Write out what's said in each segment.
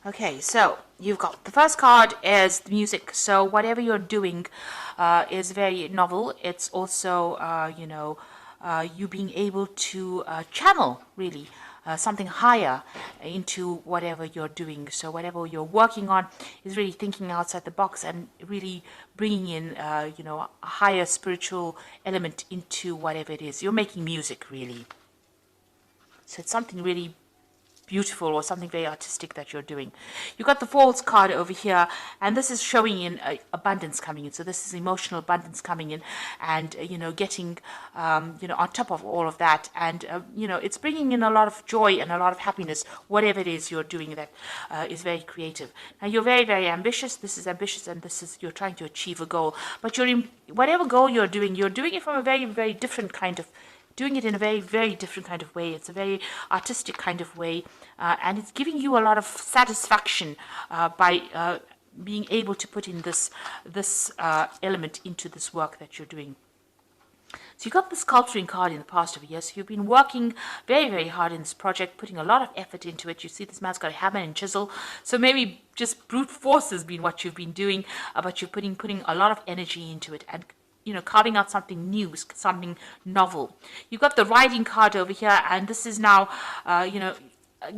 Okay, so you've got the first card is the music. So whatever you're doing is very novel. It's also, you being able to channel really something higher into whatever you're doing. So whatever you're working on is really thinking outside the box and really bringing in, a higher spiritual element into whatever it is. You're making music really. So it's something really beautiful or something very artistic that you're doing. You got the Falls card over here, and this is showing in abundance coming in. So this is emotional abundance coming in, and getting on top of all of that, and it's bringing in a lot of joy and a lot of happiness. Whatever it is you're doing that is very creative. Now you're very very ambitious. This is ambitious, and this is you're trying to achieve a goal. But you're in whatever goal you're doing it from a very very different kind of doing it in a very, very different kind of way. It's a very artistic kind of way, and it's giving you a lot of satisfaction by being able to put in this element into this work that you're doing. So you got the sculpturing card in the past of a year. So you've been working very, very hard in this project, putting a lot of effort into it. You see this man's got a hammer and chisel. So maybe just brute force has been what you've been doing, but you're putting a lot of energy into it and carving out something new, something novel. You've got the riding card over here, and this is now,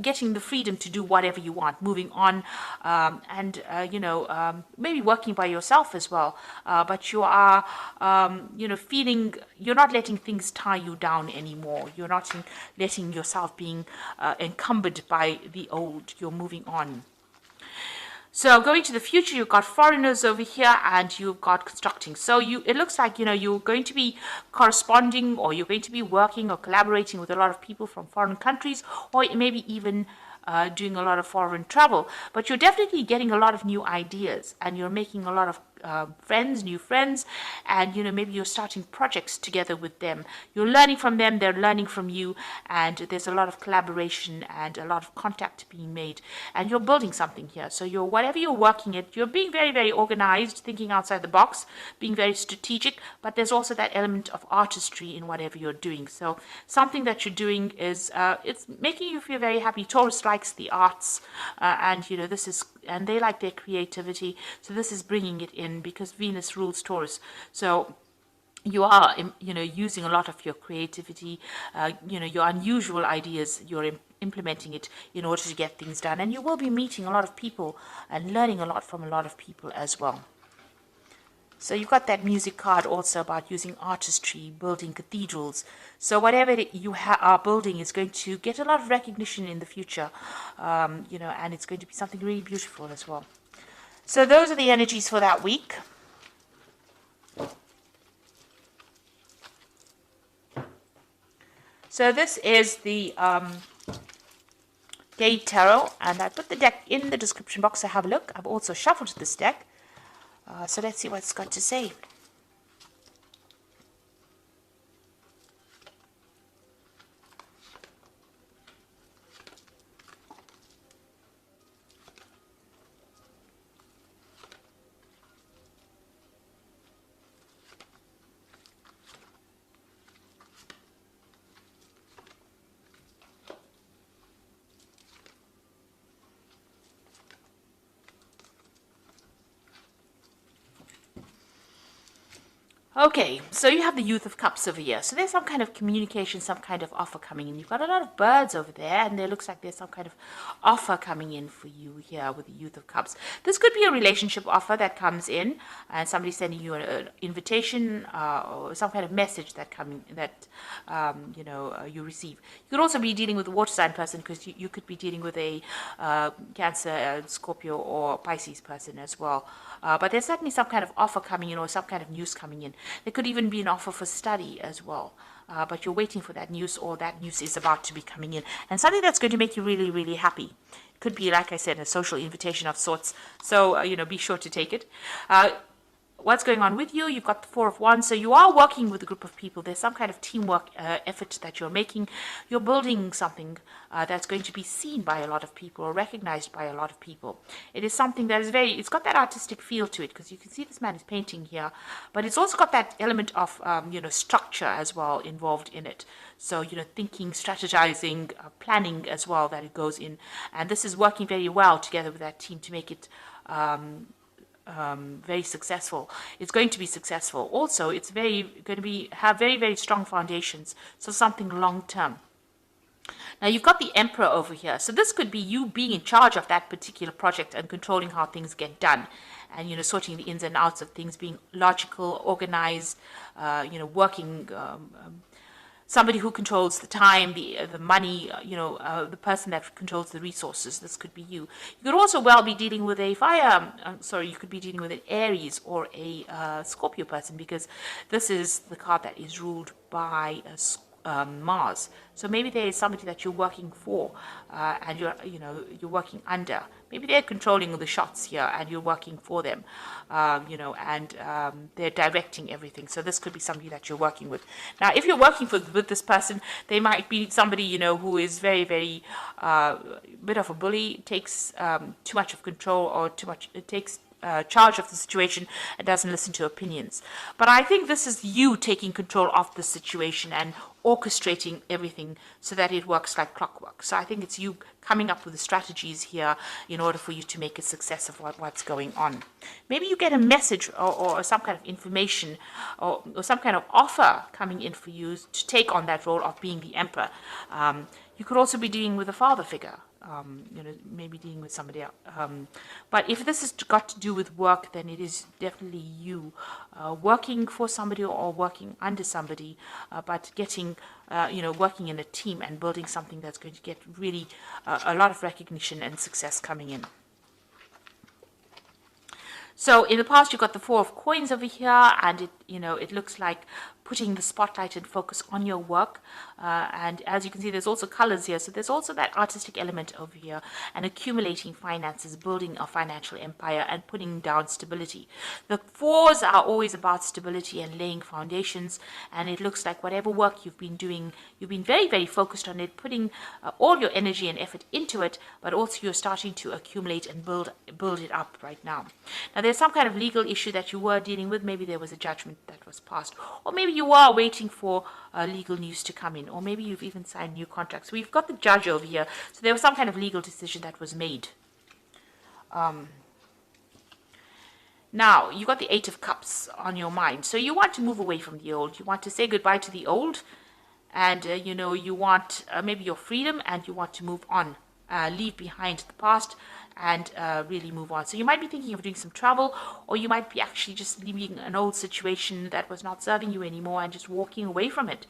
getting the freedom to do whatever you want, moving on, and maybe working by yourself as well. But you are, feeling you're not letting things tie you down anymore. You're not letting yourself being encumbered by the old. You're moving on. So going to the future, you've got foreigners over here and you've got constructing. So it looks like, you're going to be corresponding, or you're going to be working or collaborating with a lot of people from foreign countries, or maybe even doing a lot of foreign travel. But you're definitely getting a lot of new ideas, and you're making a lot of new friends, and maybe you're starting projects together with them. You're learning from them, they're learning from you, and there's a lot of collaboration and a lot of contact being made, and you're building something here. So whatever you're working at, you're being very very organized, thinking outside the box, being very strategic, but there's also that element of artistry in whatever you're doing. So something that you're doing is it's making you feel very happy. Taurus likes the arts, and and they like their creativity, so this is bringing it in because Venus rules Taurus. So you are using a lot of your creativity, your unusual ideas, you're implementing it in order to get things done, and you will be meeting a lot of people and learning a lot from a lot of people as well. So you've got that music card also about using artistry, building cathedrals. So whatever you are building is going to get a lot of recognition in the future, and it's going to be something really beautiful as well. So those are the energies for that week. So this is the Gate Tarot, and I put the deck in the description box, so have a look. I've also shuffled this deck. So let's see what it's got to say. Okay, so you have the Youth of Cups over here. So there's some kind of communication, some kind of offer coming in. You've got a lot of birds over there, and there looks like there's some kind of offer coming in for you here with the Youth of Cups. This could be a relationship offer that comes in, and somebody's sending you an invitation or some kind of message that you receive. You could also be dealing with a water sign person, because you could be dealing with a Cancer, Scorpio, or Pisces person as well. But there's certainly some kind of offer coming in, or some kind of news coming in. There could even be an offer for study as well. But you're waiting for that news, or that news is about to be coming in. And something that's going to make you really, really happy. It could be, like I said, a social invitation of sorts. So, be sure to take it. what's going on with you. You've got the Four of Wands, so you are working with a group of people. There's some kind of teamwork effort that you're making. You're building something that's going to be seen by a lot of people or recognized by a lot of people. It is something that is it's got that artistic feel to it, because you can see this man is painting here, but it's also got that element of, structure as well involved in it. So, thinking, strategizing, planning as well, that it goes in. And this is working very well together with that team to make it very successful. It's going to be successful. Also, it's have very, very strong foundations. So something long term. Now you've got the Emperor over here. So this could be you being in charge of that particular project and controlling how things get done. And, sorting the ins and outs of things, being logical, organized, working, somebody who controls the time, the money, the person that controls the resources. This could be you. You could also well be dealing with a you could be dealing with an Aries or a Scorpio person, because this is the card that is ruled by Mars. So maybe there is somebody that you're working for, and you're working under. Maybe they're controlling the shots here, and you're working for them, and they're directing everything. So this could be somebody that you're working with. Now, if you're working with this person, they might be somebody who is very, very bit of a bully, takes too much of control, or it takes charge of the situation and doesn't listen to opinions. But I think this is you taking control of the situation and orchestrating everything so that it works like clockwork. So I think it's you coming up with the strategies here in order for you to make a success of what's going on. Maybe you get a message or some kind of information or some kind of offer coming in for you to take on that role of being the Emperor. You could also be dealing with a father figure. Maybe dealing with somebody else. But if this has got to do with work, then it is definitely you working for somebody or working under somebody, but getting, working in a team and building something that's going to get really a lot of recognition and success coming in. So in the past, you've got the Four of Coins over here, and it looks like putting the spotlight and focus on your work. And as you can see, there's also colors here. So there's also that artistic element over here, and accumulating finances, building a financial empire, and putting down stability. The fours are always about stability and laying foundations. And it looks like whatever work you've been doing, you've been very, very focused on it, putting all your energy and effort into it, but also you're starting to accumulate and build it up right now. Now, there's some kind of legal issue that you were dealing with. Maybe there was a judgment that was passed, or maybe you are waiting for legal news to come in, or maybe you've even signed new contracts. We've got the Judge over here, so there was some kind of legal decision that was made. Now, you got the Eight of Cups on your mind, so you want to move away from the old. You want to say goodbye to the old, and you want maybe your freedom, and you want to move on, leave behind the past, and really move on. So you might be thinking of doing some travel, or you might be actually just leaving an old situation that was not serving you anymore and just walking away from it.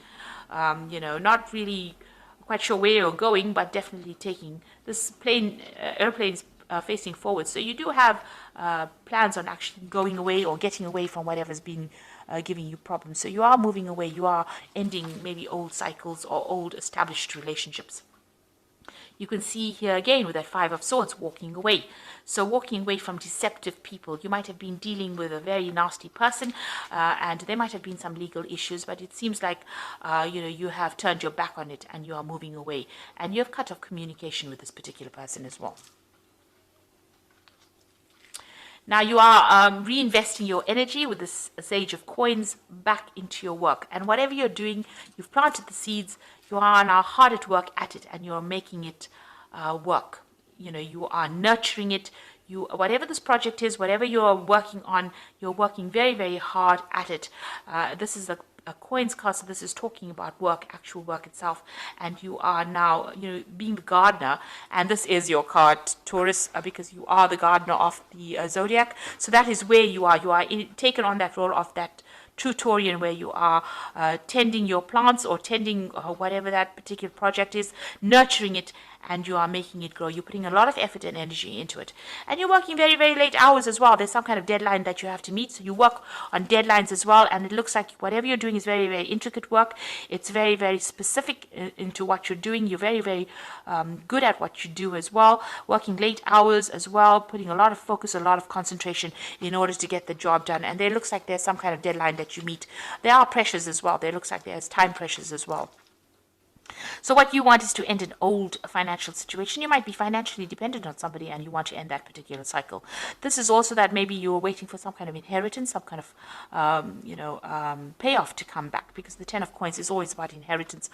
Not really quite sure where you're going, but definitely taking this airplane's facing forward. So you do have plans on actually going away or getting away from whatever's been giving you problems. So you are moving away. You are ending maybe old cycles or old established relationships. You can see here again with that Five of Swords, walking away. So walking away from deceptive people. You might have been dealing with a very nasty person, and there might have been some legal issues, but it seems like, you have turned your back on it and you are moving away. And you have cut off communication with this particular person as well. Now you are reinvesting your energy with this Sage of Coins back into your work. And whatever you're doing, you've planted the seeds, you are now hard at work at it, and you're making it work. You are nurturing it. Whatever this project is, whatever you're working on, you're working very, very hard at it. This is a coins card, so this is talking about work, actual work itself, and you are now being the gardener, and this is your card, Taurus, because you are the gardener of the zodiac. So that is where you are taken on that role of that true Taurian, where you are tending your plants or tending whatever that particular project is, nurturing it and you are making it grow. You're putting a lot of effort and energy into it. And you're working very, very late hours as well. There's some kind of deadline that you have to meet. So you work on deadlines as well. And it looks like whatever you're doing is very, very intricate work. It's very, very specific into what you're doing. You're very, very good at what you do as well. Working late hours as well, putting a lot of focus, a lot of concentration in order to get the job done. And there looks like there's some kind of deadline that you meet. There are pressures as well. There looks like there's time pressures as well. So what you want is to end an old financial situation. You might be financially dependent on somebody and you want to end that particular cycle. This is also that maybe you're waiting for some kind of inheritance, some kind of, payoff to come back, because the 10 of coins is always about inheritance.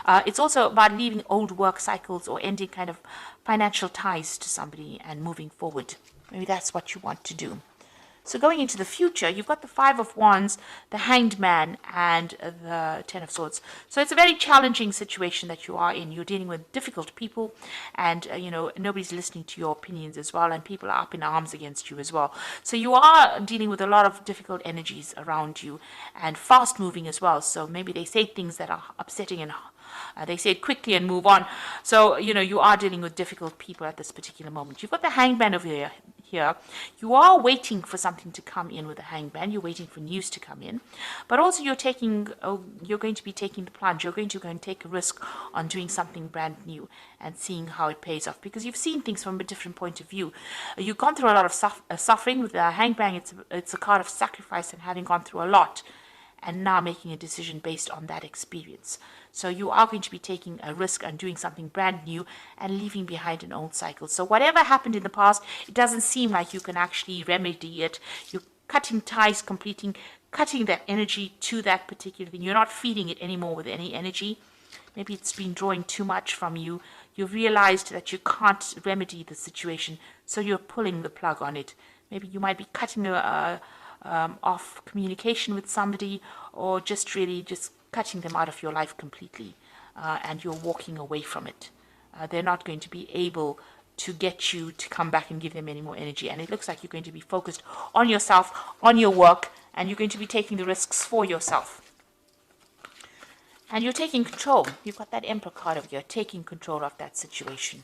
It's also about leaving old work cycles or ending kind of financial ties to somebody and moving forward. Maybe that's what you want to do. So going into the future, you've got the 5 of Wands, the Hanged Man, and the 10 of Swords. So it's a very challenging situation that you are in. You're dealing with difficult people, and nobody's listening to your opinions as well, and people are up in arms against you as well. So you are dealing with a lot of difficult energies around you, and fast moving as well. So maybe they say things that are upsetting, and they say it quickly and move on. So, you are dealing with difficult people at this particular moment. You've got the Hanged Man over here. You are waiting for something to come in with the Hanged Man. You're waiting for news to come in. But also you're going to be taking the plunge. You're going to go and take a risk on doing something brand new and seeing how it pays off, because you've seen things from a different point of view. You've gone through a lot of suffering. With the Hanged Man, it's a card of sacrifice and having gone through a lot, and now making a decision based on that experience. So you are going to be taking a risk and doing something brand new and leaving behind an old cycle. So whatever happened in the past, it doesn't seem like you can actually remedy it. You're cutting ties, cutting that energy to that particular thing. You're not feeding it anymore with any energy. Maybe it's been drawing too much from you. You've realized that you can't remedy the situation, so you're pulling the plug on it. Maybe you might be cutting off communication with somebody, or just cutting them out of your life completely, and you're walking away from it. They're not going to be able to get you to come back and give them any more energy, and it looks like you're going to be focused on yourself, on your work, and you're going to be taking the risks for yourself. And you're taking control. You've got that Emperor card over here, taking control of that situation.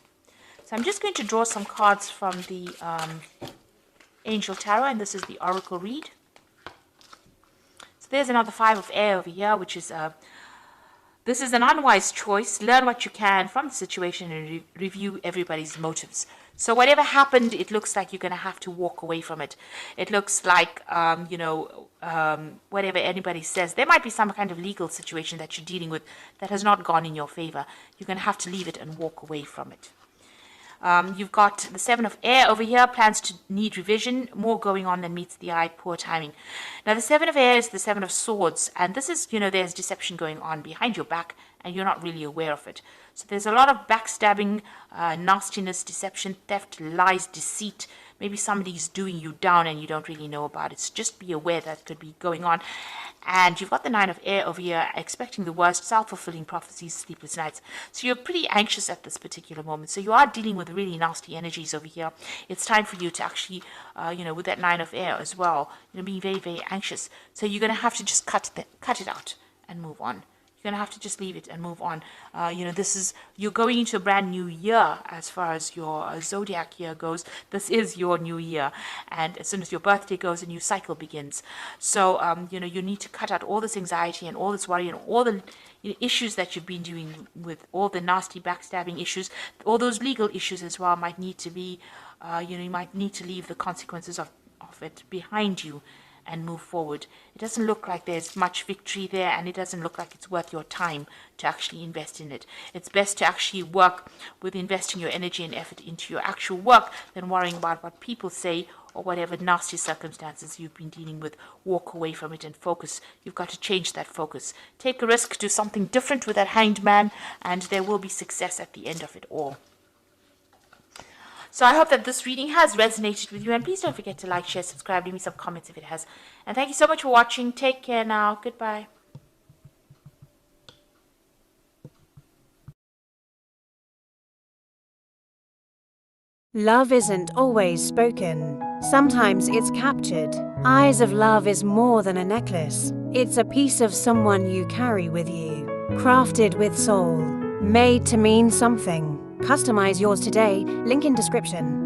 So I'm just going to draw some cards from the Angel Tarot, and this is the Oracle read. So there's another 5 of Air over here, which is this is an unwise choice. Learn what you can from the situation and review everybody's motives. So whatever happened, it looks like you're going to have to walk away from it. It looks like, whatever anybody says, there might be some kind of legal situation that you're dealing with that has not gone in your favor. You're going to have to leave it and walk away from it. You've got the 7 of Air over here, plans to need revision, more going on than meets the eye, poor timing. Now, the 7 of Air is the 7 of Swords, and this is, there's deception going on behind your back, and you're not really aware of it. So there's a lot of backstabbing, nastiness, deception, theft, lies, deceit. Maybe somebody's doing you down and you don't really know about it. So just be aware that could be going on. And you've got the 9 of Air over here, expecting the worst, self-fulfilling prophecies, sleepless nights. So you're pretty anxious at this particular moment. So you are dealing with really nasty energies over here. It's time for you to actually, with that 9 of Air as well, being very, very anxious. So you're going to have to just cut it out and move on. You're going to have to just leave it and move on. You're going into a brand new year as far as your zodiac year goes. This is your new year. And as soon as your birthday goes, a new cycle begins. So, you need to cut out all this anxiety and all this worry and all the issues that you've been doing with all the nasty backstabbing issues. All those legal issues as well might need to be, you might need to leave the consequences of it behind you and move forward. It doesn't look like there's much victory there, and it doesn't look like it's worth your time to actually invest in it. It's best to actually work with investing your energy and effort into your actual work than worrying about what people say or whatever nasty circumstances you've been dealing with. Walk away from it and focus. You've got to change that focus. Take a risk, do something different with that Hanged Man, and there will be success at the end of it all. So I hope that this reading has resonated with you, and please don't forget to like, share, subscribe, leave me some comments if it has. And thank you so much for watching. Take care now. Goodbye. Love isn't always spoken. Sometimes it's captured. Eyes of Love is more than a necklace. It's a piece of someone you carry with you. Crafted with soul. Made to mean something. Customize yours today, link in description.